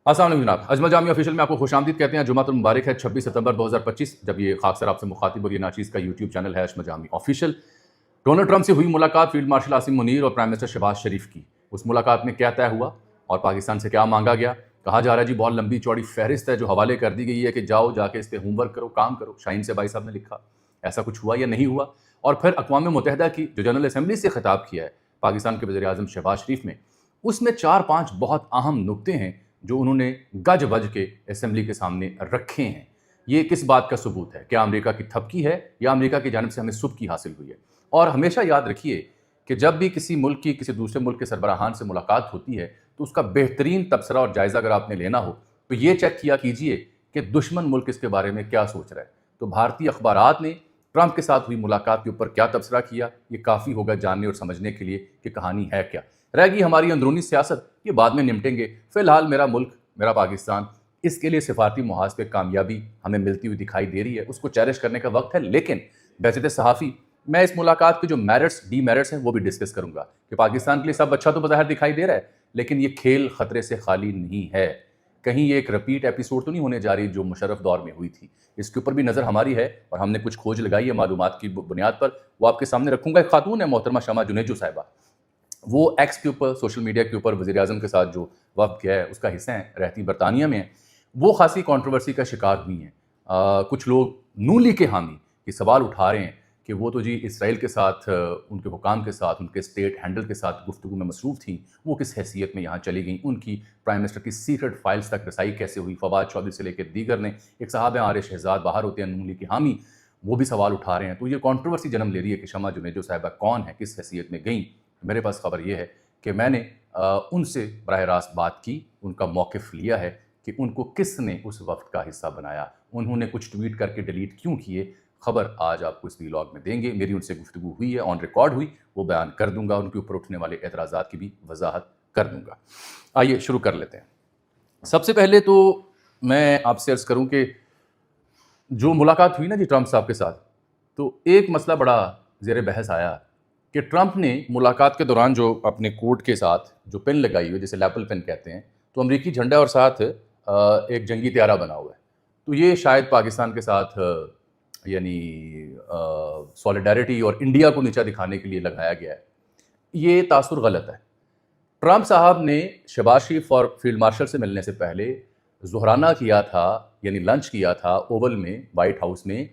अस्सलाम वालेकुम जनाब। अजमल जामी ऑफिशियल में आपको खुशामदीद कहते हैं। जुमातुल मुबारक है 26 सितंबर 2025 जब ये खाकसर आपसे मुखातिब और ये नाचीज़ का यूट्यूब चैनल है Ajmal Jami official. Donald Trump से हुई मुलाकात फील्ड मार्शल आसिम मुनीर और प्राइम मिनिस्टर शहबाज शरीफ की। उस मुलाकात में क्या तय हुआ और पाकिस्तान से क्या मांगा गया? कहा जा रहा है जी बहुत लंबी चौड़ी फहरिस्त है जो हवाले कर दी गई है कि जाओ जाके इस पर होमवर्क करो, काम करो। शाहीन से भाई साहब ने लिखा, ऐसा कुछ हुआ या नहीं हुआ? और फिर अक़वाम मुत्तहिदा की जो जनरल असम्बली से खिताब किया है पाकिस्तान के वज़ीर आज़म शहबाज शरीफ में, उसमें 4-5 बहुत अहम नुक्ते हैं जो उन्होंने गज बज के असम्बली के सामने रखे हैं। ये किस बात का सबूत है? क्या अमेरिका की थपकी है या अमेरिका की जानिब से हमें सुबकी हासिल हुई है? और हमेशा याद रखिए कि जब भी किसी मुल्क की किसी दूसरे मुल्क के सरबराहान से मुलाकात होती है तो उसका बेहतरीन तबसरा और जायज़ा अगर आपने लेना हो तो ये चेक किया कीजिए कि दुश्मन मुल्क इसके बारे में क्या सोच रहा है। तो भारतीय अखबारात ने ट्रंप के साथ हुई मुलाकात के ऊपर क्या तबसरा किया, ये काफ़ी होगा जानने और समझने के लिए कि कहानी है क्या। रह गई हमारी अंदरूनी सियासत, ये बाद में निपटेंगे। फ़िलहाल मेरा मुल्क, मेरा पाकिस्तान, इसके लिए सिफारती मुहाज पे कामयाबी हमें मिलती हुई दिखाई दे रही है। उसको चेरिश करने का वक्त है। लेकिन बैसित सहाफ़ी मैं इस मुलाकात के जो मेरिट्स डीमेरिट्स हैं वो भी डिस्कस करूंगा कि पाकिस्तान के लिए सब अच्छा तो बज़ाहिर दिखाई दे रहा है, लेकिन ये खेल ख़तरे से खाली नहीं है। कहीं ये एक रिपीट एपिसोड तो नहीं होने जा रही जो मुशर्रफ दौर में हुई थी। इसके ऊपर भी नज़र हमारी है और हमने कुछ खोज लगाई है मालूमात की बुनियाद पर, वो आपके सामने रखूंगा। एक खातून है मोहतरमा शमा जुनेजो साहिबा, वो एक्स के ऊपर सोशल मीडिया के ऊपर वज़ीर आज़म के साथ जो वफ़द गया है उसका हिस्सा है, रहती बरतानिया में है। वो खासी कंट्रोवर्सी का शिकार हुई हैं। कुछ लोग नून के हामी ये सवाल उठा रहे हैं कि वो तो जी इसराइल के साथ, उनके हुकाम के साथ, उनके स्टेट हैंडल के साथ गुफ्तगू में मसरूफ़ थी, वो किस हैसियत में यहाँ चली गई, उनकी प्राइम मिनिस्टर की सीक्रेट फाइल्स तक रसाई कैसे हुई। फवाद चौधरी से लेकर दीगर ने, एक साहब हैं आर शहजाद बाहर होते हैं नून के हामी, वो भी सवाल उठा रहे हैं। तो ये कंट्रोवर्सी जन्म ले रही है कि शमा जुनेजो साहिबा कौन है, किस हैसियत में गई। मेरे पास खबर ये है कि मैंने उनसे बराह रास्त बात की, उनका मौक़िफ़ लिया है कि उनको किसने उस वक्त का हिस्सा बनाया, उन्होंने कुछ ट्वीट करके डिलीट क्यों किए। खबर आज आपको इस व्लॉग में देंगे। मेरी उनसे गुफ्तगू हुई है, ऑन रिकॉर्ड हुई, वो बयान कर दूंगा। उनके ऊपर उठने वाले एतराज़ात की भी वजाहत कर दूंगा। आइए शुरू कर लेते हैं। सबसे पहले तो मैं आपसे अर्ज़ करूं कि जो मुलाकात हुई ना जी ट्रंप साहब के साथ, तो एक मसला बड़ा ज़ेर बहस आया कि ट्रंप ने मुलाकात के दौरान जो अपने कोट के साथ जो पेन लगाई हुई, जिसे लैपल पेन कहते हैं, तो अमरीकी झंडा और साथ एक जंगी त्यारा बना हुआ है। तो ये शायद पाकिस्तान के साथ यानी सॉलिडारिटी और इंडिया को नीचा दिखाने के लिए लगाया गया है। ये तासुर गलत है। ट्रंप साहब ने शहबाज शरीफ और फील्ड मार्शल से मिलने से पहले ज़ुहराना किया था, यानी लंच किया था ओवल में, वाइट हाउस में,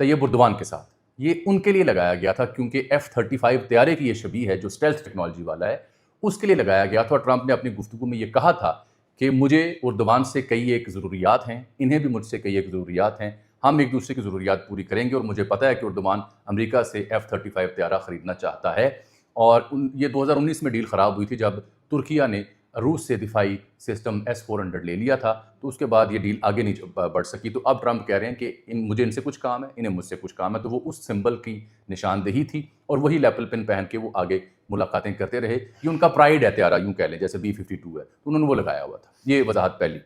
तैयब उर्दवान के साथ। ये उनके लिए लगाया गया था क्योंकि F-35 तैयारे की ये शबी है जो स्टेल्थ टेक्नोलॉजी वाला है, उसके लिए लगाया गया था। और ट्रंप ने अपनी गुफ्तगू में ये कहा था कि मुझे उर्दवान से कई एक ज़रूरियात हैं, इन्हें भी मुझसे कई एक ज़रूरियात हैं, हम एक दूसरे की ज़रूरियात पूरी करेंगे। और मुझे पता है कि उर्दवान अमेरिका से F-35 तैयारा ख़रीदना चाहता है। और ये 2019 में डील ख़राब हुई थी जब तुर्किया ने रूस से दिफाई सिस्टम S-400 ले लिया था, तो उसके बाद ये डील आगे नहीं बढ़ सकी। तो अब ट्रंप कह रहे हैं कि मुझे इनसे कुछ काम है, इन्हें मुझसे कुछ काम है। तो वो उस सिंबल की निशानदेही थी और वही लैपल पेन पहन के वो आगे मुलाकातें करते रहे। ये उनका प्राइड है त्यारा, यूँ कह लें, जैसे B-52 है, तो उन्होंने वो लगाया हुआ था। ये वजाहत पहली।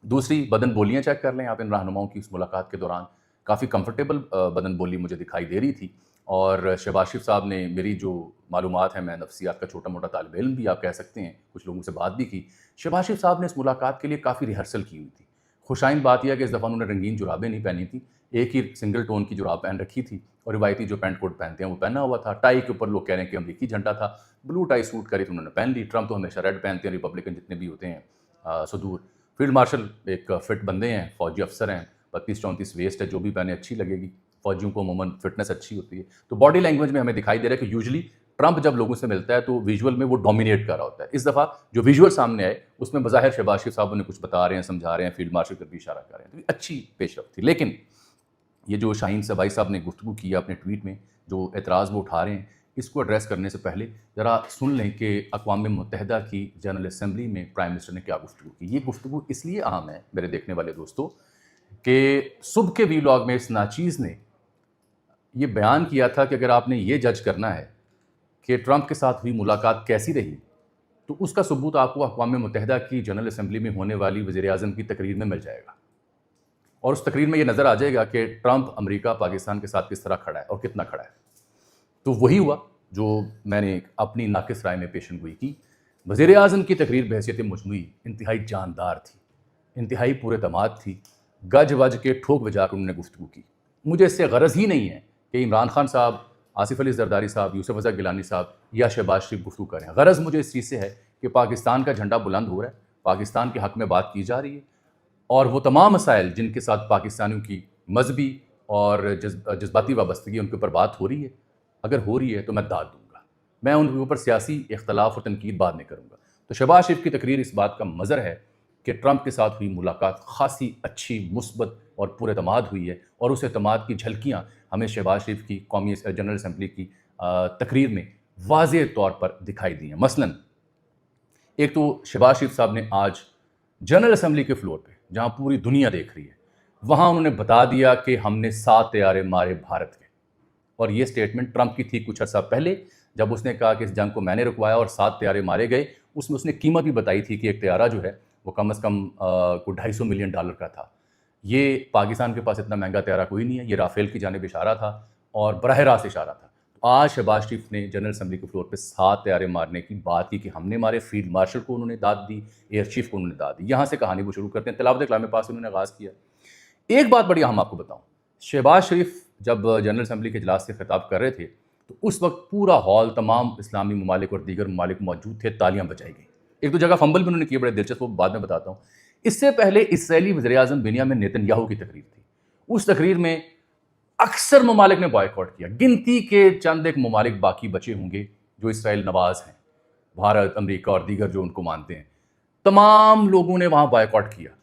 दूसरी, बदन बोलियाँ चेक कर लें आप इन रहनुमाओं की। इस मुलाकात के दौरान काफ़ी कंफर्टेबल बदन बोली मुझे दिखाई दे रही थी। और शहबाज शरीफ साहब ने, मेरी जो मालूमात है, मैं नफ्सियात का छोटा मोटा तालिब इल्म भी आप कह सकते हैं, कुछ लोगों से बात भी की। शहबाज शरीफ साहब ने इस मुलाकात के लिए काफ़ी रिहर्सल की हुई थी। खुशाइन बात यह है कि इस दफ़ा उन्होंने रंगीन जुराबें नहीं पहनी थी, एक ही सिंगल टोन की जुराब पहन रखी थी और रिवायती जो पैंट कोट पहनते हैं वो पहना हुआ था। टाई के ऊपर लोग कह रहे हैं कि अमरीकी झंडा था, ब्लू टाई सूट करी तो उन्होंने पहन ली। ट्रंप तो हमेशा रेड पहनते हैं, रिपब्लिकन जितने भी होते हैं सदूर। फील्ड मार्शल एक फिट बंदे हैं, फौजी अफसर हैं, 32-34 वेस्ट है, जो भी पहने अच्छी लगेगी। फौजियों को अमूमन फिटनेस अच्छी होती है। तो बॉडी लैंग्वेज में हमें दिखाई दे रहा है कि यूजुअली ट्रंप जब लोगों से मिलता है तो विजुअल में वो डोमिनेट कर रहा होता है। इस दफ़ा जो विजुअल सामने आए उसमें बज़ाहिर शहबाज शरीफ साहब उन्हें कुछ बता रहे हैं, समझा रहे हैं, फील्ड मार्शल पर भी इशारा कर रहे हैं, तो ये अच्छी पेशरफ्त थी। लेकिन ये जो शाहीन सबाई साहब ने गुफ्तगू की अपने ट्वीट में, जो एतराज़ वो उठा रहे हैं, इसको एड्रेस करने से पहले ज़रा सुन लें कि अक़वाम मुत्तहिदा की जनरल असम्बली में प्राइम मिनिस्टर ने क्या गुफ्तगू की। ये गुफ्तगू इसलिए अहम है मेरे देखने वाले दोस्तों कि सुबह के व्लॉग में इस नाचीज़ ने ये बयान किया था कि अगर आपने ये जज करना है कि ट्रंप के साथ हुई मुलाकात कैसी रही, तो उसका सबूत आपको अक़वाम मुत्तहिदा की जनरल असम्बली में होने वाली वज़ीर आज़म की तकरीर में मिल जाएगा। और उस तकरीर में ये नज़र आ जाएगा कि ट्रंप अमेरिका पाकिस्तान के साथ किस तरह खड़ा है और कितना खड़ा है। तो वही हुआ जो मैंने अपनी नाकिस राय में पेशन गोई की। वज़ीर आज़म की तकरीर बहैसियत मजमूई इंतहाई जानदार थी, इंतहाई पुरएतमाद थी, गज वज के ठोक बजा कर उन्होंने गुफ्तगू की। मुझे इससे गरज ही नहीं है कि इमरान खान साहब, आसिफ अली जरदारी साहब, यूसुफ रज़ा गिलानी साहब या शहबाज शरीफ गुफ्तगू करें। गरज मुझे इस चीज़ से है कि पाकिस्तान का झंडा बुलंद हो रहा है, पाकिस्तान के हक़ में बात की जा रही है, और वो तमाम मसाइल जिनके साथ पाकिस्तानियों की मजहबी और जज्बाती वाबस्तगी उनके ऊपर बात हो रही है, अगर हो रही है तो मैं दाद दूंगा। मैं उनके ऊपर सियासी इख्तलाफ और तनकीद बाद नहीं करूँगा। तो शहबाज शरीफ की तकरीर इस बात का मज़र है कि ट्रंप के साथ हुई मुलाकात खासी अच्छी, मुस्बत और पुरएतमाद हुई है, और उस एतमाद की झलकियाँ हमें शहबाज शरीफ की कौमी जनरल असम्बली की तकरीर में वाज़ेह तौर पर दिखाई दी हैं। मसलन एक तो शहबाज शरीफ साहब ने आज जनरल असम्बली के फ्लोर पे, जहाँ पूरी दुनिया देख रही है, वहाँ उन्होंने बता दिया कि हमने 7 तैयारे मारे भारत के। और ये स्टेटमेंट ट्रंप की थी कुछ अर्सा पहले, जब उसने कहा कि इस जंग को मैंने रुकवाया और 7 तैयारे मारे गए। उसमें उसने कीमत भी बताई थी कि एक तैयारा जो है वो कम से कम को $250 मिलियन का था। ये पाकिस्तान के पास इतना महंगा तैयारा कोई नहीं है, ये राफेल की जानिब इशारा था और बराह रास्त इशारा था। आज शहबाज शरीफ ने जनरल असम्बली के फ्लोर पे 7 तैयारे मारने की बात की कि हमने मारे। फील्ड मार्शल को उन्होंने दाद दी, एयर चीफ को उन्होंने दाद दी। यहाँ से कहानी वो शुरू करते हैं। तिलावत कलाम पाक से उन्होंने आगाज़ किया। एक बात बड़ी अहम आपको बताऊँ, शहबाज शरीफ जब जनरल असम्बली के इजलास से खिताब कर रहे थे तो उस वक्त पूरा हॉल, तमाम इस्लामी ममालिक और दीगर ममालिक मौजूद थे, तालियां बजाई गई। एक दो जगह फंबल भी उन्होंने किए, बड़े दिलचस्प, वो बाद में बताता हूँ। इससे पहले इसराइली वज़ीर आज़म बेंयामिन नेतन्याहू की तकरीर थी। उस तकरीर में अक्सर ममालिक ने बॉयकॉट किया। गिनती के चंद एक ममालिक बाकी बचे होंगे जो इसराइल नवाज हैं, भारत, अमेरिका और दीगर जो उनको मानते हैं। तमाम लोगों ने वहाँ बॉयकॉट किया।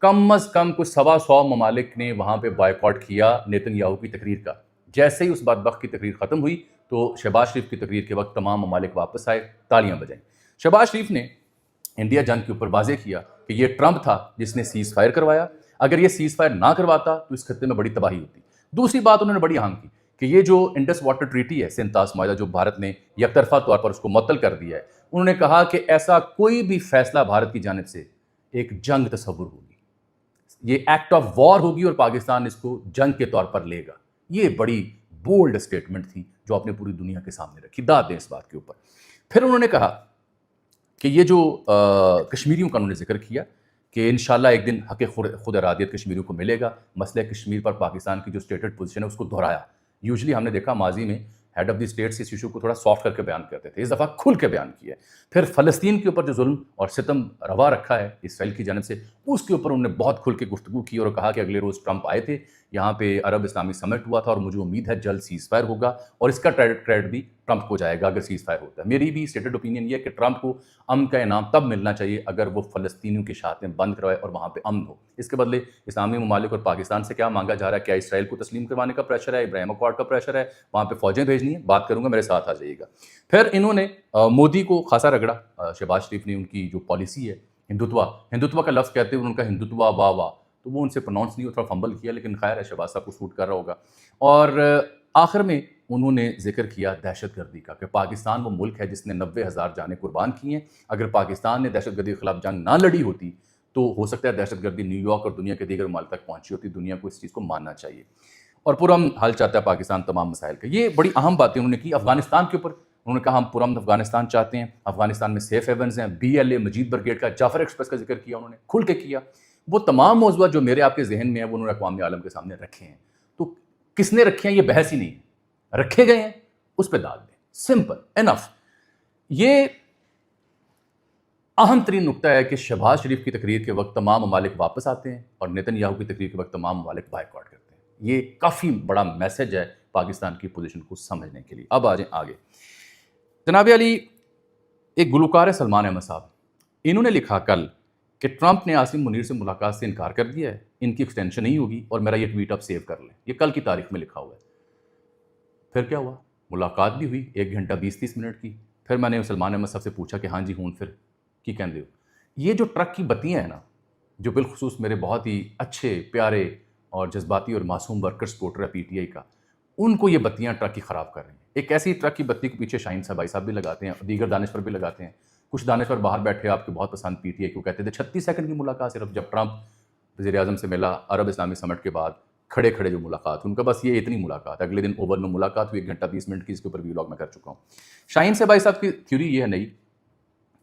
कम अज़ कम कुछ 125 ममालिक ने वहाँ पे बॉयकॉट किया नेतन्याहू की तकरीर का। जैसे ही उस बदबख्त की तकरीर ख़त्म हुई तो शहबाज शरीफ की तकरीर के वक्त तमाम ममालिक वापस आए, तालियां बजाईं। शहबाज शरीफ ने इंडिया जंग के ऊपर वाज़ेह किया कि ये ट्रंप था जिसने सीज़ फायर करवाया। अगर ये सीज़ फायर ना करवाता तो इस खत्ते में बड़ी तबाही होती। दूसरी बात उन्होंने बड़ी अहम की कि ये जो इंडस वाटर ट्रीटी है, सिंतास माहिदा, जो भारत ने यकतरफा तौर पर उसको मुअत्तल कर दिया है, उन्होंने कहा कि ऐसा कोई भी फैसला भारत की जानिब से एक जंग तस्वुर होगी, ये एक्ट ऑफ वॉर होगी और पाकिस्तान इसको जंग के तौर पर लेगा। ये बड़ी बोल्ड स्टेटमेंट थी जो आपने पूरी दुनिया के सामने रखी। दाद दें इस बात के ऊपर। फिर उन्होंने कहा कि ये जो कश्मीरियों का उन्होंने जिक्र किया कि इंशाल्लाह एक दिन हक़ खुद इरादियत कश्मीरियों को मिलेगा। मसले कश्मीर पर पाकिस्तान की जो स्टेटेड पोजीशन है उसको दोहराया। यूजुअली हमने देखा माजी में हेड ऑफ द स्टेट्स इस इशू को थोड़ा सॉफ्ट करके बयान करते थे, इस दफ़ा खुल के बयान किया। फिर फ़लस्तीन के ऊपर जो जुल्म और सितम रवा रखा है इसराइल की जानिब से, उसके ऊपर उन्होंने बहुत खुल के गुफ्तगू की और कहा कि अगले रोज़ ट्रंप आए थे, यहाँ पे अरब इस्लामी समिट हुआ था और मुझे उम्मीद है जल्द सीज़ फायर होगा और इसका क्रेडिट भी ट्रंप को जाएगा अगर सीज़ फायर होता है। मेरी भी स्टेटेड ओपिनियन ये है कि ट्रंप को अमन का इनाम तब मिलना चाहिए अगर वो फ़लस्तीनियों के शाते बंद करवाए और वहाँ पर अमन हो। इसके बदले इस्लामी ममालिक और पाकिस्तान से क्या मांगा जा रहा है? क्या इसराइल को तस्लीम करवाने का प्रेशर है, इब्राहिम अकॉर्ड का प्रेशर है, वहाँ पर फ़ौजें भेजनी है? बात करूँगा, मेरे साथ आ जाइएगा। फिर इन्होंने मोदी को खासा रगड़ा। शहबाज शरीफ ने उनकी जो पॉलिसी है हिंदुत्व का लफ्ज़ कहते हुए उनका हिंदुत्व वाह वाह, तो वो उनसे प्रोनाउंस नहीं, थोड़ा फंबल किया, लेकिन खैर है, शहबाज साहब को सूट कर रहा होगा। और आखिर में उन्होंने जिक्र किया दहशतगर्दी का कि पाकिस्तान वो मुल्क है जिसने 90,000 जानें कुर्बान की हैं। अगर पाकिस्तान ने दहशतगर्दी के खिलाफ जंग ना लड़ी होती तो हो सकता है दहशतगर्दी न्यूयॉर्क और दुनिया के दीगर ममालिक तक पहुंची होती। दुनिया को इस चीज़ को मानना चाहिए और पुरअमन हल चाहता है पाकिस्तान तमाम मसाइल का। ये बड़ी अहम बातें उन्होंने की। अफगानिस्तान के ऊपर उन्होंने कहा हम पुरअमन अफगानिस्तान चाहते हैं, अफगानिस्तान में सेफ हेवन्स हैं। BLA मजीद ब्रिगेड का, जाफर एक्सप्रेस का जिक्र किया उन्होंने, खुल के किया। वो तमाम मौज़ूआत जो मेरे आपके जहन में है वो उन्होंने अक़वाम आलम के सामने रखे हैं। तो किसने रखे हैं ये बहस ही नहीं है, रखे गए हैं, उस पर दाद दें, सिंपल इनफ। ये अहम तरीन नुकता है कि शहबाज शरीफ की तकरीर के वक्त तमाम ममालिक वापस आते हैं और नेतन्याहू की तकरीर के वक्त तमाम ममालिक बायकॉट करते हैं। ये काफ़ी बड़ा मैसेज है पाकिस्तान की पोजीशन को समझने के लिए। अब आ जाए आगे। जनाब अली, एक गुलकार है सलमान अहमद साहब, इन्होंने लिखा कल कि ट्रंप ने आसिम मुनीर से मुलाकात से इनकार कर दिया है, इनकी एक्सटेंशन नहीं होगी और मेरा ये ट्वीट आप सेव कर लें। ये कल की तारीख में लिखा हुआ है। फिर क्या हुआ? मुलाकात भी हुई 1 घंटा 20-30 मिनट की। फिर मैंने सलमान अहमद साहब से पूछा कि हाँ जी हूँ फिर की कहते हो। ये जो ट्रक की बत्तियाँ हैं ना, जो बिलखुसूस मेरे बहुत ही अच्छे प्यारे और जज्बाती और मासूम वर्कर सपोर्टर है PTI का, उनको ये बत्तियाँ ट्रक की ख़राब कर रही हैं। एक ऐसी ट्रक की बत्ती के पीछे शाहीन साहब भाई साहब भी लगाते हैं, दीगर दानिशवर भी लगाते हैं। कुछ दानिशवर बाहर बैठे आपके बहुत पसंद PTI को कहते थे 36 सेकंड की मुलाकात सिर्फ, जब ट्रंप वज़ीर आज़म से मिला अरब इस्लामी समिट के बाद, खड़े खड़े जो मुलाकात, उनका बस ये इतनी मुलाकात। अगले दिन ओवर में मुलाकात हुई 1 घंटा 20 मिनट की, इसके ऊपर व्लॉग में कर चुका हूँ। शाहीन से भाई साहब की थ्योरी ये है नई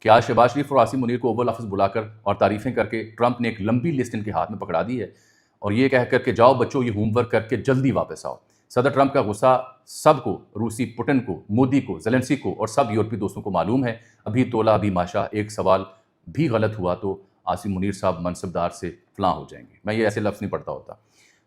کہ آج شہباز شریف اور عاصم منیر کو اوول آفس بلا کر اور تعریفیں کر کے ٹرمپ نے ایک لمبی لسٹ ان کے ہاتھ میں پکڑا دی ہے اور یہ کہہ کر کہ جاؤ بچوں یہ ہوم ورک کر کے جلدی واپس آؤ۔ صدر ٹرمپ کا غصہ سب کو، روسی پوٹن کو، مودی کو، زیلنسکی کو اور سب یورپی دوستوں کو معلوم ہے۔ ابھی تولا ابھی ماشا، ایک سوال بھی غلط ہوا تو عاصم منیر صاحب منصبدار سے فلاں ہو جائیں گے۔ میں یہ ایسے لفظ نہیں پڑھتا ہوتا۔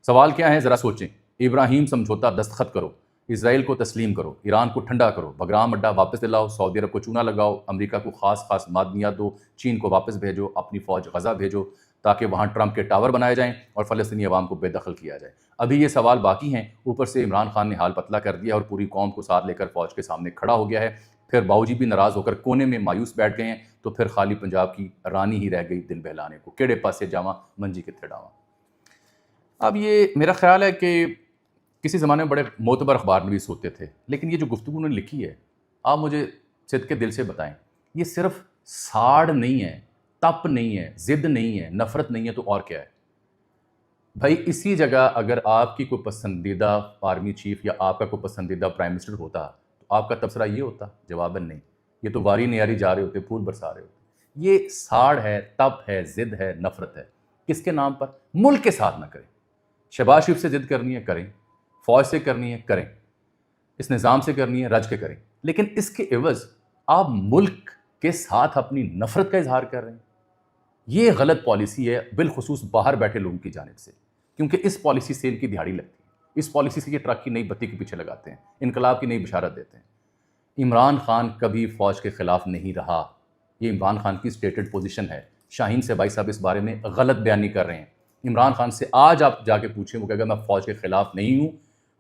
سوال کیا ہے ذرا سوچیں۔ ابراہیم سمجھوتا دستخط کرو، اسرائیل کو تسلیم کرو، ایران کو ٹھنڈا کرو، بگرام اڈا واپس دلاؤ، سعودی عرب کو چونا لگاؤ، امریکہ کو خاص معدنیات دو، چین کو واپس بھیجو، اپنی فوج غزہ بھیجو تاکہ وہاں ٹرمپ کے ٹاور بنائے جائیں اور فلسطینی عوام کو بے دخل کیا جائے۔ ابھی یہ سوال باقی ہیں، اوپر سے عمران خان نے حال پتلا کر دیا اور پوری قوم کو ساتھ لے کر فوج کے سامنے کھڑا ہو گیا ہے۔ پھر باؤجی بھی ناراض ہو کر کونے میں مایوس بیٹھ گئے ہیں، تو پھر خالی پنجاب کی رانی ہی رہ گئی دل بہلانے کو، کیڑے پاسے جاواں منجی کتھے ڈاواں۔ اب یہ میرا خیال ہے کہ کسی زمانے میں بڑے معتبر اخبار نویس ہوتے تھے، لیکن یہ جو گفتگو انہوں نے لکھی ہے، آپ مجھے صدقے دل سے بتائیں، یہ صرف ساڑ نہیں ہے، تپ نہیں ہے، ضد نہیں ہے، نفرت نہیں ہے، تو اور کیا ہے؟ بھائی اسی جگہ اگر آپ کی کوئی پسندیدہ آرمی چیف یا آپ کا کوئی پسندیدہ پرائم منسٹر ہوتا تو آپ کا تبصرہ یہ ہوتا؟ جواباً نہیں، یہ تو واری نیاری جا رہے ہوتے، پھول برسا رہے ہوتے۔ یہ ساڑ ہے، تپ ہے، ضد ہے، نفرت ہے۔ کس کے نام پر؟ ملک کے ساتھ نہ کریں۔ شہباز شریف سے ضد کرنی ہے کریں، فوج سے کرنی ہے کریں، اس نظام سے کرنی ہے رج کے کریں، لیکن اس کے عوض آپ ملک کے ساتھ اپنی نفرت کا اظہار کر رہے ہیں۔ یہ غلط پالیسی ہے، بالخصوص باہر بیٹھے لوگوں کی جانب سے، کیونکہ اس پالیسی سے ان کی دہاڑی لگتی ہے، اس پالیسی سے یہ ٹرک کی نئی بتی کے پیچھے لگاتے ہیں، انقلاب کی نئی بشارت دیتے ہیں۔ عمران خان کبھی فوج کے خلاف نہیں رہا، یہ عمران خان کی اسٹیٹڈ پوزیشن ہے۔ شاہین سے بھائی صاحب اس بارے میں غلط بیانی کر رہے ہیں۔ عمران خان سے آج آپ جا کے پوچھیں، وہ کہے گا میں فوج کے خلاف نہیں ہوں،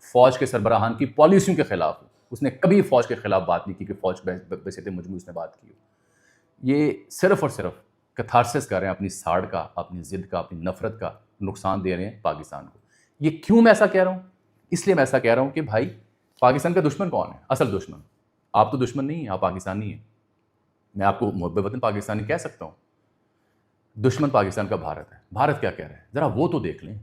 فوج کے سربراہان کی پالیسیوں کے خلاف ہوں۔ اس نے کبھی فوج کے خلاف بات نہیں کی کہ فوج بحیثیت مجموعی اس نے بات کی ہو۔ یہ صرف اور صرف کتھارسس کر رہے ہیں، اپنی ساڑ کا، اپنی ضد کا، اپنی نفرت کا نقصان دے رہے ہیں پاکستان کو۔ یہ کیوں میں ایسا کہہ رہا ہوں؟ اس لیے میں ایسا کہہ رہا ہوں کہ بھائی پاکستان کا دشمن کون ہے؟ اصل دشمن آپ تو دشمن نہیں ہیں، آپ پاکستانی ہیں۔ میں آپ کو محب وطن پاکستانی کہہ سکتا ہوں، دشمن پاکستان کا بھارت ہے۔ بھارت کیا کہہ رہا ہے ذرا وہ تو دیکھ لیں۔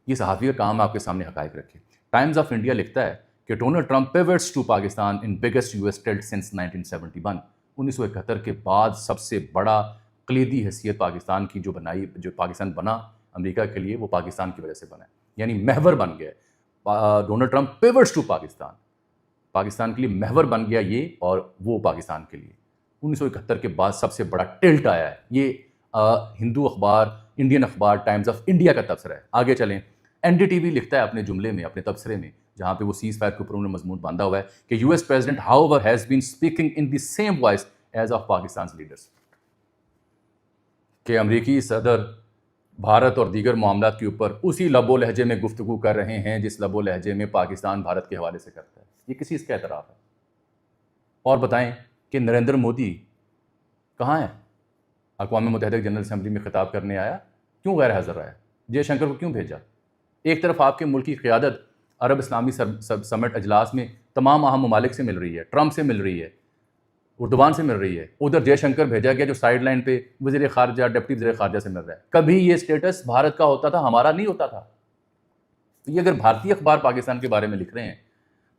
یہ صحافی کا کام آپ کے سامنے حقائق رکھے۔ ٹائمز آف انڈیا لکھتا ہے کہ Donald Trump pivots to Pakistan in biggest U S tilt since 1971۔ 1971 کے بعد سب سے بڑا کلیدی حیثیت پاکستان کی جو پاکستان بنا امریکہ کے لیے، وہ پاکستان کی وجہ سے بنا ہے، یعنی محور بن گیا ہے۔ Donald Trump pivots to Pakistan کے لیے محور بن گیا یہ، اور وہ پاکستان کے لیے 1971 کے بعد سب سے بڑا ٹلٹ آیا ہے۔ یہ ہندو اخبار، انڈین اخبار ٹائمز آف انڈیا کا تبصرہ ہے۔ آگے چلیں، این ڈی ٹی وی لکھتا ہے اپنے جملے میں، اپنے تبصرے میں، جہاں پہ وہ سیز فائر کے اوپر انہوں نے مضمون باندھا ہوا ہے کہ U S president however has been speaking in the same voice as of Pakistan leaders, کہ امریکی صدر بھارت اور دیگر معاملات کے اوپر اسی لب و لہجے میں گفتگو کر رہے ہیں جس لب و لہجے میں پاکستان بھارت کے حوالے سے کرتا ہے۔ یہ کسی اس کا اعتراف ہے؟ اور بتائیں کہ نریندر مودی کہاں ہے؟ اقوام متحدہ جنرل اسمبلی میں خطاب کرنے آیا، کیوں غیر حاضر رہا ہے؟ جے شنکر کو کیوں بھیجا؟ ایک طرف آپ کے ملک کی قیادت عرب اسلامی سمٹ اجلاس میں تمام اہم ممالک سے مل رہی ہے، ٹرمپ سے مل رہی ہے، اردوان سے مل رہی ہے، ادھر جے شنکر بھیجا گیا جو سائیڈ لائن پہ وزیر خارجہ، ڈپٹی وزیر خارجہ سے مل رہا ہے۔ کبھی یہ اسٹیٹس بھارت کا ہوتا تھا، ہمارا نہیں ہوتا تھا۔ یہ اگر بھارتی اخبار پاکستان کے بارے میں لکھ رہے ہیں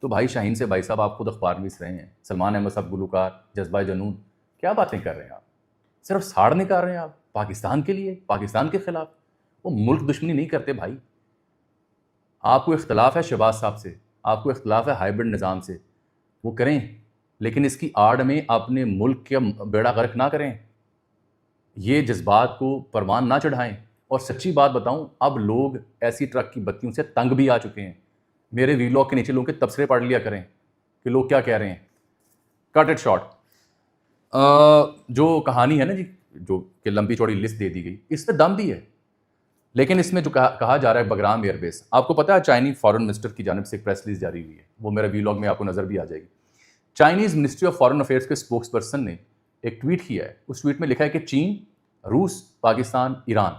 تو بھائی شاہین سے بھائی صاحب آپ خود اخبار نویس رہے ہیں، سلمان احمد صاحب گلوکار، جذبہ جنون، کیا باتیں کر رہے ہیں آپ؟ صرف ساڑ نکال رہے ہیں آپ پاکستان کے لیے، پاکستان کے خلاف۔ وہ ملک دشمنی نہیں کرتے بھائی۔ آپ کو اختلاف ہے شہباز صاحب سے، آپ کو اختلاف ہے ہائیبرڈ نظام سے، وہ کریں، لیکن اس کی آڑ میں اپنے ملک کا بیڑا غرق نہ کریں، یہ جذبات کو پروان نہ چڑھائیں۔ اور سچی بات بتاؤں، اب لوگ ایسی ٹرک کی بتیوں سے تنگ بھی آ چکے ہیں۔ میرے ویلاگ کے نیچے لوگوں کے تبصرے پڑھ لیا کریں کہ لوگ کیا کہہ رہے ہیں۔ کٹ اٹ شارٹ، جو کہانی ہے نا جی، جو کہ لمبی چوڑی لسٹ دے دی گئی، اس میں دم بھی ہے، لیکن اس میں جو کہا جا رہا ہے بگرام ایئر بیس، آپ کو پتہ ہے چائنی فارن منسٹر کی جانب سے ایک پریس ریلیز جاری ہوئی ہے، وہ میرے ویلاگ میں آپ کو نظر بھی آ جائے گی۔ Chinese ministry of foreign affairs کے اسپوکس پرسن نے ایک ٹویٹ کیا ہے، اس ٹویٹ میں لکھا ہے کہ چین، روس، پاکستان، ایران،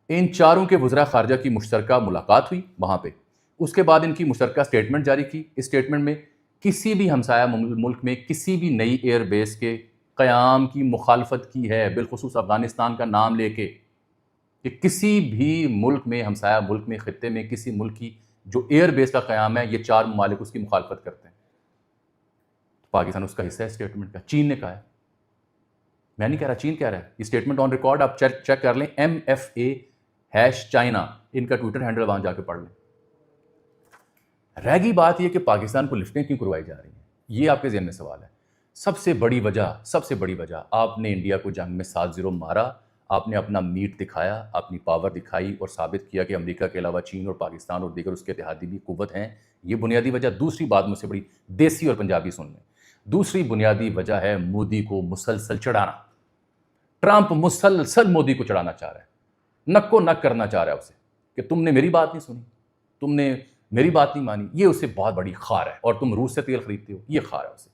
ان چاروں کے وزراء خارجہ کی مشترکہ ملاقات ہوئی وہاں پہ، اس کے بعد ان کی مشترکہ اسٹیٹمنٹ جاری کی۔ اس اسٹیٹمنٹ میں کسی بھی ہمسایہ ملک میں کسی بھی نئی ایئر بیس کے قیام کی مخالفت کی ہے، بالخصوص افغانستان کا نام لے کے، کہ کسی بھی ملک میں، ہمسایہ ملک میں، خطے میں کسی ملک کی جو ایئر بیس کا قیام ہے، یہ چار ممالک اس کی مخالفت کرتے ہیں۔ پاکستان اس کا حصہ ہے اسٹیٹمنٹ کا، چین نے کہا ہے۔ میں نہیں کہہ رہا، چین کہہ رہا ہے، یہ اسٹیٹمنٹ آن ریکارڈ، آپ چیک کر لیں، MFA#China، ان کا ٹویٹر ہینڈل وہاں جا کے پڑھ لیں۔ رہ گئی بات یہ کہ پاکستان کو لفٹیں کیوں کروائی جا رہی ہیں، یہ آپ کے ذہن میں سوال ہے۔ سب سے بڑی وجہ آپ نے انڈیا کو جنگ میں 7-0 مارا، آپ نے اپنا میٹ دکھایا، اپنی پاور دکھائی اور ثابت کیا کہ امریکہ کے علاوہ چین اور پاکستان اور دیگر اس کے اتحادی بھی قوت ہیں، یہ بنیادی وجہ۔ دوسری بات مجھ سے بڑی دیسی اور پنجابی سن لیں، دوسری بنیادی وجہ ہے مودی کو مسلسل چڑھانا۔ ٹرمپ مسلسل مودی کو چڑھانا چاہ رہا ہے، نک کو نک کرنا چاہ رہا ہے اسے کہ تم نے میری بات نہیں سنی، تم نے میری بات نہیں مانی، یہ اسے بہت بڑی خار ہے، اور تم روس سے تیل خریدتے ہو، یہ خار ہے اسے۔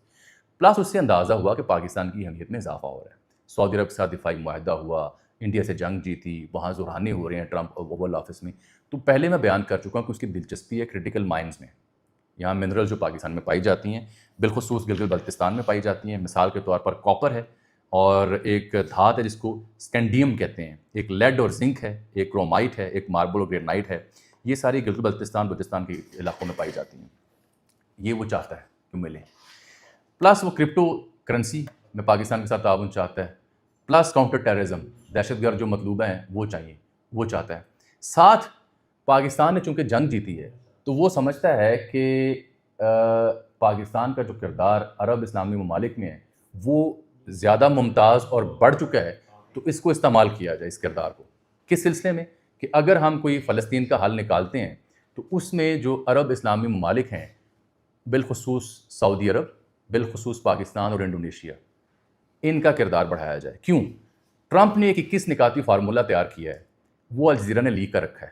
پلس اس سے اندازہ ہوا کہ پاکستان کی اہمیت میں اضافہ ہو رہا ہے، سعودی عرب کے ساتھ دفاعی معاہدہ ہوا، انڈیا سے جنگ جیتی، وہاں زرانے ہو رہے ہیں ٹرمپ اوول آفس میں۔ تو پہلے میں بیان کر چکا ہوں کہ اس کی دلچسپی ہے کرٹیکل مائنز میں، یہاں منرل جو پاکستان میں پائی جاتی ہیں، بالخصوص گلگت بلتستان میں پائی جاتی ہیں، مثال کے طور پر کاپر ہے، اور ایک دھات ہے جس کو سکینڈیم کہتے ہیں، ایک لیڈ اور زنک ہے، ایک کرومائٹ ہے، ایک ماربل اور گرینائٹ ہے، یہ ساری گلگت بلتستان بلوچستان کے علاقوں میں پائی جاتی ہیں، یہ وہ چاہتا ہے کہ ملیں۔ پلس وہ کرپٹو کرنسی میں پاکستان کے ساتھ تعاون چاہتا ہے، پلس کاؤنٹر ٹیررزم، دہشت گرد جو مطلوبہ ہیں وہ چاہیے، وہ چاہتا ہے۔ ساتھ پاکستان نے چونکہ جنگ جیتی ہے تو وہ سمجھتا ہے کہ پاکستان کا جو کردار عرب اسلامی ممالک میں ہے وہ زیادہ ممتاز اور بڑھ چکا ہے، تو اس کو استعمال کیا جائے، اس کردار کو کس سلسلے میں کہ اگر ہم کوئی فلسطین کا حل نکالتے ہیں تو اس میں جو عرب اسلامی ممالک ہیں، بالخصوص سعودی عرب، بالخصوص پاکستان اور انڈونیشیا، ان کا کردار بڑھایا جائے۔ کیوں؟ ٹرمپ نے ایک 21 نکاتی فارمولہ تیار کیا ہے، وہ الجزیرہ نے لیک کر رکھا ہے۔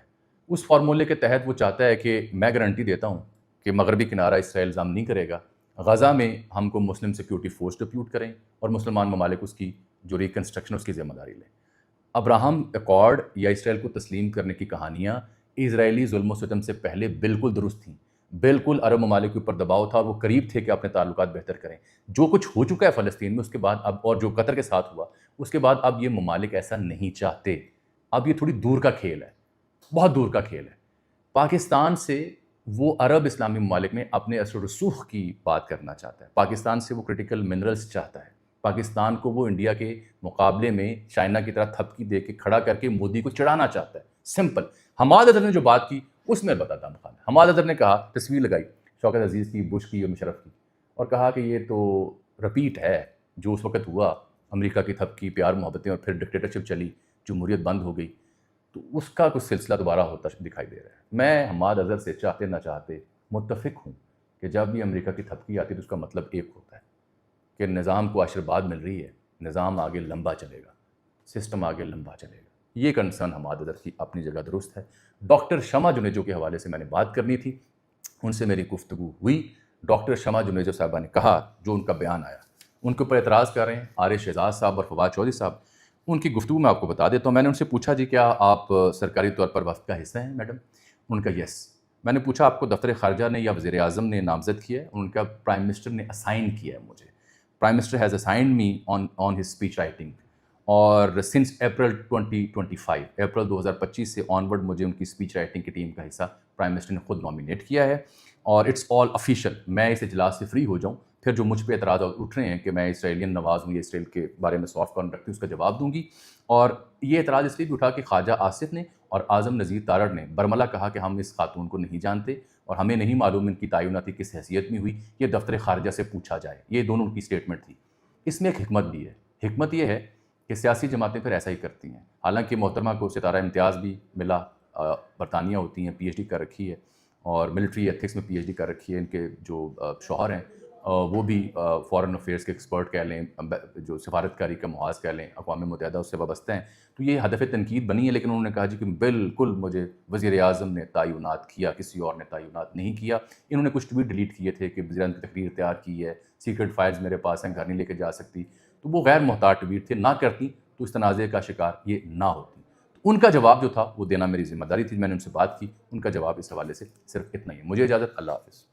اس فارمولے کے تحت وہ چاہتا ہے کہ میں گارنٹی دیتا ہوں کہ مغربی کنارہ اسرائیل الزام نہیں کرے گا، غزہ میں ہم کو مسلم سیکیورٹی فورس ڈپیوٹ کریں اور مسلمان ممالک اس کی جو ریکنسٹرکشن اس کی ذمہ داری لیں۔ ابراہم ایکارڈ یا اسرائیل کو تسلیم کرنے کی کہانیاں اسرائیلی ظلم و ستم سے پہلے بالکل درست تھیں، بالکل عرب ممالک کے اوپر دباؤ تھا اور وہ قریب تھے کہ اپنے تعلقات بہتر کریں۔ جو کچھ ہو چکا ہے فلسطین میں اس کے بعد اب، اور جو قطر کے ساتھ ہوا اس کے بعد، اب یہ ممالک ایسا نہیں چاہتے، اب یہ تھوڑی دور کا کھیل ہے، بہت دور کا کھیل ہے۔ پاکستان سے وہ عرب اسلامی ممالک میں اپنے اثر و رسوخ کی بات کرنا چاہتا ہے، پاکستان سے وہ کرٹیکل منرلز چاہتا ہے، پاکستان کو وہ انڈیا کے مقابلے میں چائنا کی طرح تھپکی دے کے کھڑا کر کے مودی کو چڑھانا چاہتا ہے۔ سمپل۔ حماد اظہر نے جو بات کی اس میں بتاتا مخالف۔ حماد اظہر نے کہا، تصویر لگائی شوکت عزیز کی، بش کی اور مشرف کی، اور کہا کہ یہ تو رپیٹ ہے جو اس وقت ہوا، امریکہ کی تھپکی، پیار محبتیں، اور پھر ڈکٹیٹرشپ چلی، جمہوریت بند ہو گئی، تو اس کا کچھ سلسلہ دوبارہ ہوتا دکھائی دے رہا ہے۔ میں حماد اظہر سے چاہتے نہ چاہتے متفق ہوں کہ جب بھی امریکہ کی تھپکی آتی ہے تو اس کا مطلب ایک ہوتا ہے کہ نظام کو آشرواد مل رہی ہے، نظام آگے لمبا چلے گا، سسٹم آگے لمبا چلے گا۔ یہ کنسرن حماد اظہر کی اپنی جگہ درست ہے۔ ڈاکٹر شمع جنیجو کے حوالے سے میں نے بات کرنی تھی، ان سے میری گفتگو ہوئی۔ ڈاکٹر شمع جنیجو صاحبہ نے کہا، جو ان کا بیان آیا، ان کے اوپر اعتراض کر رہے ہیں عارف شہزاد صاحب اور فواد چودھری صاحب۔ ان کی گفتگو میں آپ کو بتا دیتا ہوں۔ میں نے ان سے پوچھا، جی کیا آپ سرکاری طور پر وفد کا حصہ ہیں میڈم؟ ان کا یس۔ میں نے پوچھا، آپ کو دفتر خارجہ نے یا وزیر اعظم نے نامزد کیا ہے؟ ان کا پرائم منسٹر نے اسائن کیا ہے مجھے، prime minister has assigned me on his speech writing, اور سنس اپریل 2025، اپریل 2025 سے آنورڈ مجھے ان کی اسپیچ رائٹنگ کی ٹیم کا حصہ پرائم منسٹر نے خود نامینیٹ کیا ہے، اور اٹس آل آفیشیل۔ میں اس اجلاس سے فری ہو جاؤں، پھر جو مجھ پہ اعتراضات اٹھ رہے ہیں کہ میں اسرائیلین نواز ہوں یا اسرائیل کے بارے میں سافٹ کارنر رکھتی ہوں، اس کا جواب دوں گی۔ اور یہ اعتراض اس لیے بھی اٹھا کہ خواجہ آصف نے اور اعظم نذیر تارڑ نے برملا کہا کہ ہم اس خاتون کو نہیں جانتے اور ہمیں نہیں معلوم ان کی تعیناتی کس حیثیت میں ہوئی، یہ دفتر خارجہ سے پوچھا جائے۔ یہ دونوں کی اسٹیٹمنٹ تھی۔ اس میں ایک حکمت بھی ہے، حکمت یہ ہے کہ سیاسی جماعتیں پھر ایسا ہی کرتی ہیں۔ حالانکہ محترمہ کو ستارہ امتیاز بھی ملا، برطانیہ ہوتی ہیں، پی ایچ ڈی کر رکھی ہے، اور ملٹری ایتھکس میں پی ایچ ڈی کر رکھی ہے۔ ان کے جو شوہر ہیں وہ بھی فارن افیئرس کے ایکسپرٹ کہہ لیں، جو سفارتکاری کا محاذ کہہ لیں، اقوام متحدہ اس سے وابستہ ہیں، تو یہ ہدف تنقید بنی ہے۔ لیکن انہوں نے کہا جی کہ بالکل مجھے وزیر اعظم نے تعینات کیا، کسی اور نے تعینات نہیں کیا۔ انہوں نے کچھ ٹویٹ ڈیلیٹ کیے تھے کہ وزیر اعظم کی تقریر تیار کی ہے، سیکرٹ فائلز میرے پاس ہیں، گھر نہیں لے کے جا سکتی، تو وہ غیر محتاط ٹویٹ تھے، نہ کرتی تو اس تنازع کا شکار یہ نہ ہوتی۔ ان کا جواب جو تھا وہ دینا میری ذمہ داری تھی، میں نے ان سے بات کی، ان کا جواب اس حوالے سے صرف اتنا ہی ہے۔ مجھے اجازت، اللہ حافظ۔